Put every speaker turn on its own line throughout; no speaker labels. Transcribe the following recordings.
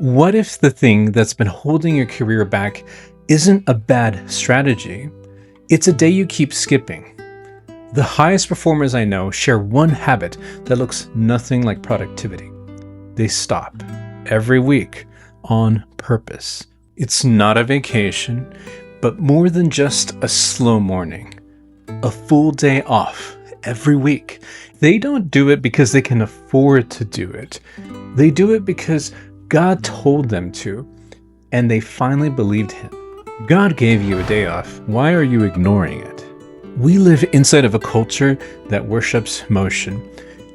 What if the thing that's been holding your career back isn't a bad strategy? It's a day you keep skipping. The highest performers I know share one habit that looks nothing like productivity. They stop every week on purpose. It's not a vacation, but more than just a slow morning. A full day off every week. They don't do it because they can afford to do it. They do it because God told them to, and they finally believed him. God gave you a day off. Why are you ignoring it? We live inside of a culture that worships motion.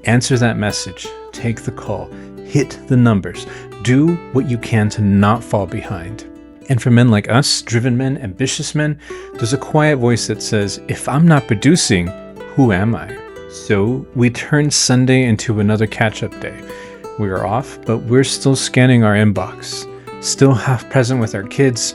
Answer that message. Take the call. Hit the numbers. Do what you can to not fall behind. And for men like us, driven men, ambitious men, there's a quiet voice that says, if I'm not producing, who am I? So we turn Sunday into another catch-up day. We are off, but we're still scanning our inbox, still half present with our kids,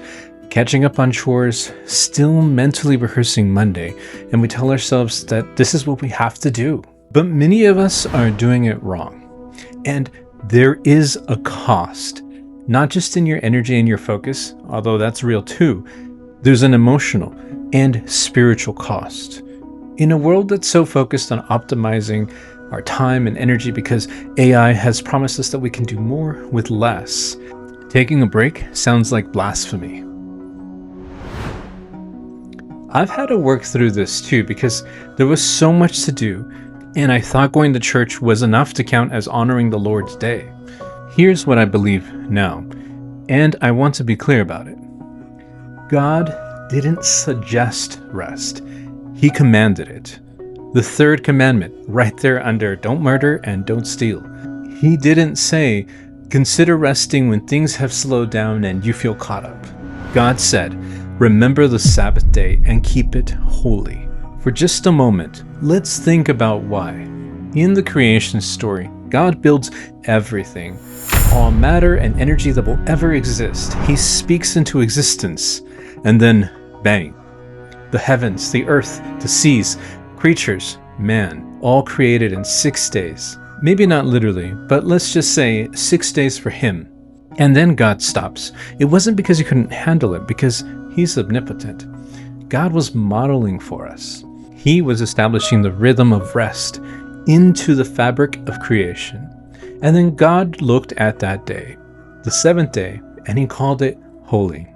catching up on chores, still mentally rehearsing Monday, and we tell ourselves that this is what we have to do. But many of us are doing it wrong. And there is a cost, not just in your energy and your focus, although that's real too. There's an emotional and spiritual cost. In a world that's so focused on optimizing our time and energy because AI has promised us that we can do more with less, taking a break sounds like blasphemy. I've had to work through this too because there was so much to do, and I thought going to church was enough to count as honoring the Lord's day. Here's what I believe now, and I want to be clear about it. God didn't suggest rest. He commanded it. The third commandment, right there under don't murder and don't steal. He didn't say, consider resting when things have slowed down and you feel caught up. God said, remember the Sabbath day and keep it holy. For just a moment, let's think about why. In the creation story, God builds everything, all matter and energy that will ever exist. He speaks into existence, and then bang. The heavens, the earth, the seas, creatures, man, all created in 6 days. Maybe not literally, but let's just say 6 days for him. And then God stops. It wasn't because he couldn't handle it, because he's omnipotent. God was modeling for us. He was establishing the rhythm of rest into the fabric of creation. And then God looked at that day, the seventh day, and he called it holy.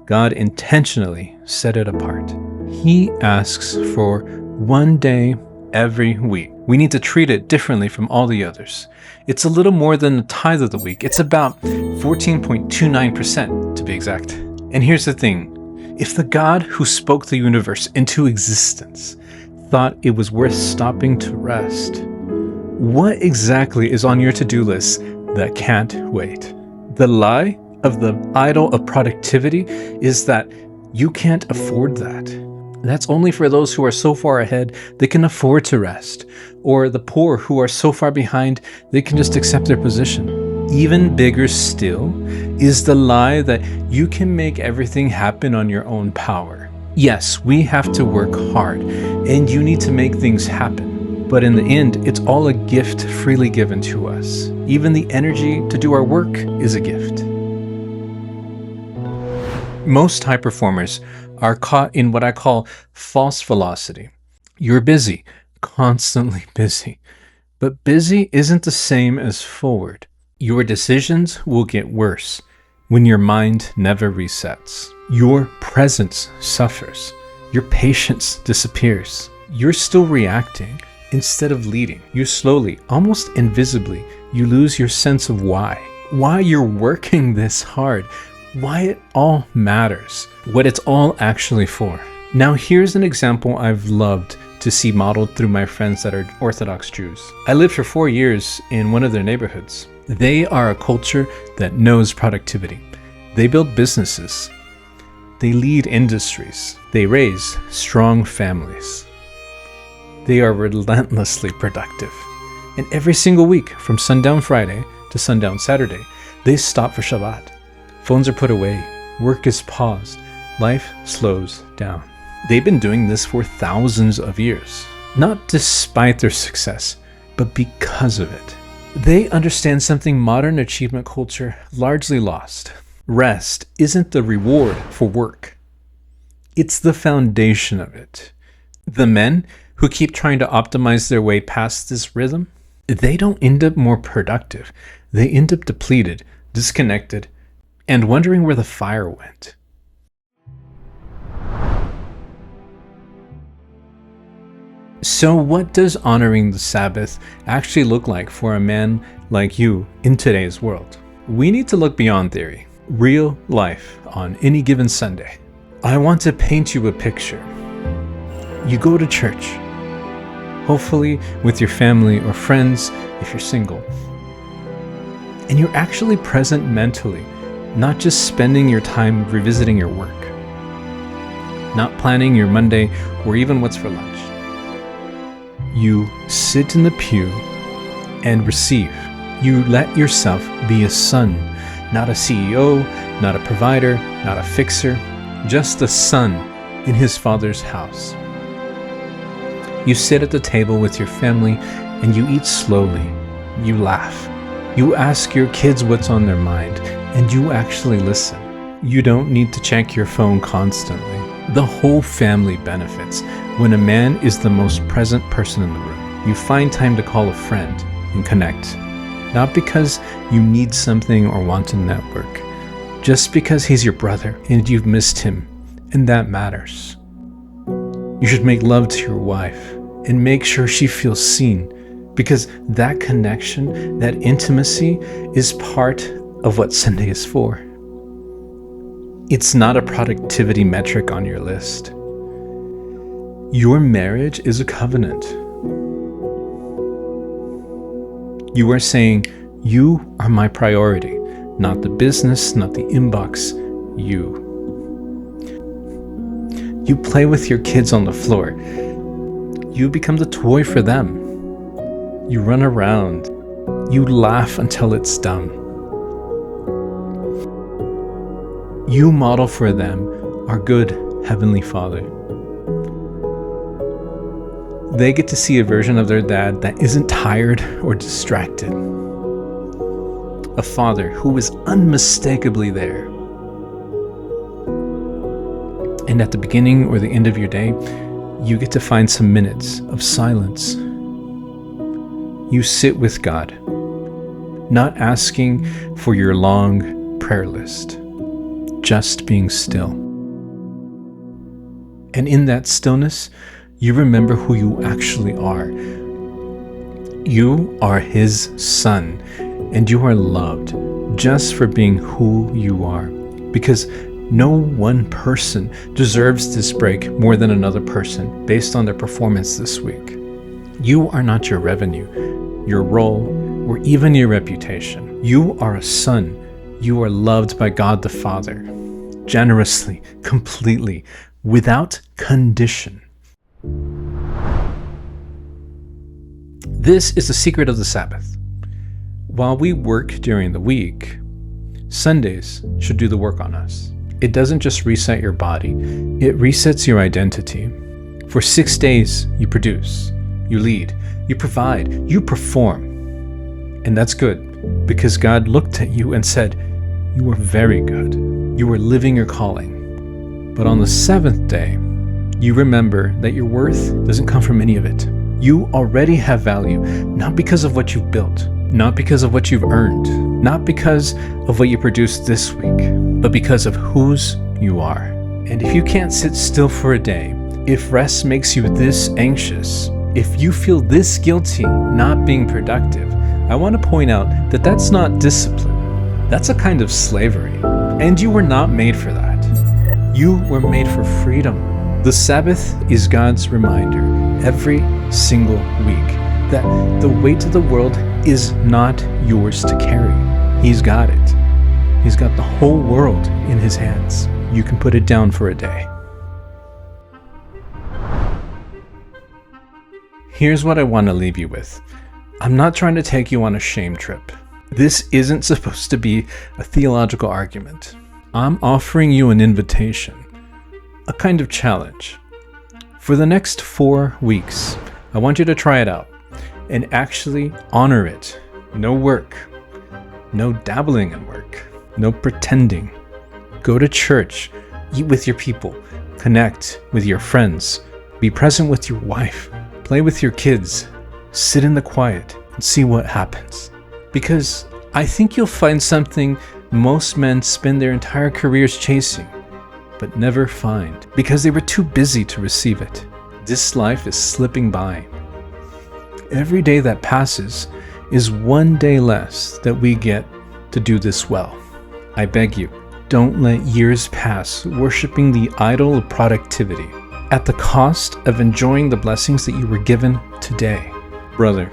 God intentionally set it apart. He asks for one day every week. We need to treat it differently from all the others. It's a little more than a tithe of the week. It's about 14.29% to be exact. And here's the thing. If the God who spoke the universe into existence thought it was worth stopping to rest, what exactly is on your to-do list that can't wait? The lie of the idol of productivity is that you can't afford that. That's only for those who are so far ahead they can afford to rest, or the poor who are so far behind they can just accept their position. Even bigger still is the lie that you can make everything happen on your own power. Yes, we have to work hard, and you need to make things happen. But in the end, it's all a gift freely given to us. Even the energy to do our work is a gift. Most high performers are caught in what I call false velocity. You're busy, constantly busy. But busy isn't the same as forward. Your decisions will get worse when your mind never resets. Your presence suffers. Your patience disappears. You're still reacting instead of leading. You slowly, almost invisibly, you lose your sense of why you're working this hard, why it all matters, what it's all actually for. Now here's an example I've loved to see modeled through my friends that are Orthodox Jews. I lived for 4 years in one of their neighborhoods. They are a culture that knows productivity. They build businesses. They lead industries. They raise strong families. They are relentlessly productive. And every single week, from sundown Friday to sundown Saturday, they stop for Shabbat. Phones are put away. Work is paused. Life slows down. They've been doing this for thousands of years. Not despite their success, but because of it. They understand something modern achievement culture largely lost. Rest isn't the reward for work. It's the foundation of it. The men who keep trying to optimize their way past this rhythm, they don't end up more productive. They end up depleted, disconnected, and wondering where the fire went. So what does honoring the Sabbath actually look like for a man like you in today's world? We need to look beyond theory. Real life on any given Sunday. I want to paint you a picture. You go to church, hopefully with your family or friends if you're single, and you're actually present mentally, not just spending your time revisiting your work, not planning your Monday or even what's for lunch. You sit in the pew and receive. You let yourself be a son, not a CEO, not a provider, not a fixer, just a son in his father's house. You sit at the table with your family and you eat slowly. You laugh. You ask your kids what's on their mind and you actually listen. You don't need to check your phone constantly. The whole family benefits when a man is the most present person in the room. You find time to call a friend and connect. Not because you need something or want to network, just because he's your brother and you've missed him, and that matters. You should make love to your wife and make sure she feels seen, because that connection, that intimacy is part of what Sunday is for. It's not a productivity metric on your list. Your marriage is a covenant. You are saying, you are my priority, not the business, not the inbox, you. You play with your kids on the floor. You become the toy for them. You run around. You laugh until it's dumb. You model for them our good Heavenly Father. They get to see a version of their dad that isn't tired or distracted. A father who is unmistakably there. And at the beginning or the end of your day, you get to find some minutes of silence. You sit with God, not asking for your long prayer list, just being still. And in that stillness, you remember who you actually are. You are His son, and you are loved just for being who you are, because no one person deserves this break more than another person based on their performance this week. You are not your revenue, your role, or even your reputation. You are a son. You are loved by God the Father, generously, completely, without condition. This is the secret of the Sabbath. While we work during the week, Sundays should do the work on us. It doesn't just reset your body, it resets your identity. For 6 days, you produce, you lead, you provide, you perform. And that's good, because God looked at you and said, you are very good. You are living your calling. But on the 7th day, you remember that your worth doesn't come from any of it. You already have value, not because of what you've built, not because of what you've earned, not because of what you produced this week, but because of whose you are. And if you can't sit still for a day, if rest makes you this anxious, if you feel this guilty not being productive, I want to point out that that's not discipline. That's a kind of slavery. And you were not made for that. You were made for freedom. The Sabbath is God's reminder every single week that the weight of the world is not yours to carry. He's got it. He's got the whole world in His hands. You can put it down for a day. Here's what I want to leave you with. I'm not trying to take you on a shame trip. This isn't supposed to be a theological argument. I'm offering you an invitation, a kind of challenge. For the next 4 weeks, I want you to try it out and actually honor it No work. No dabbling in work. No pretending. Go to church. Eat with your people. Connect with your friends. Be present with your wife. Play with your kids. Sit in the quiet and see what happens. Because I think you'll find something most men spend their entire careers chasing, but never find because they were too busy to receive it. This life is slipping by. Every day that passes is one day less that we get to do this well. I beg you, don't let years pass worshiping the idol of productivity at the cost of enjoying the blessings that you were given today. Brother,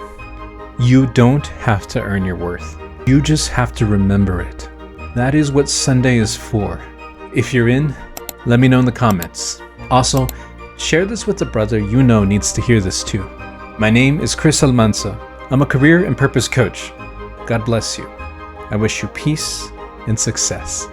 you don't have to earn your worth. You just have to remember it. That is what Sunday is for. If you're in, let me know in the comments. Also, share this with a brother you know needs to hear this too. My name is Chris Almanza. I'm a career and purpose coach. God bless you. I wish you peace and success.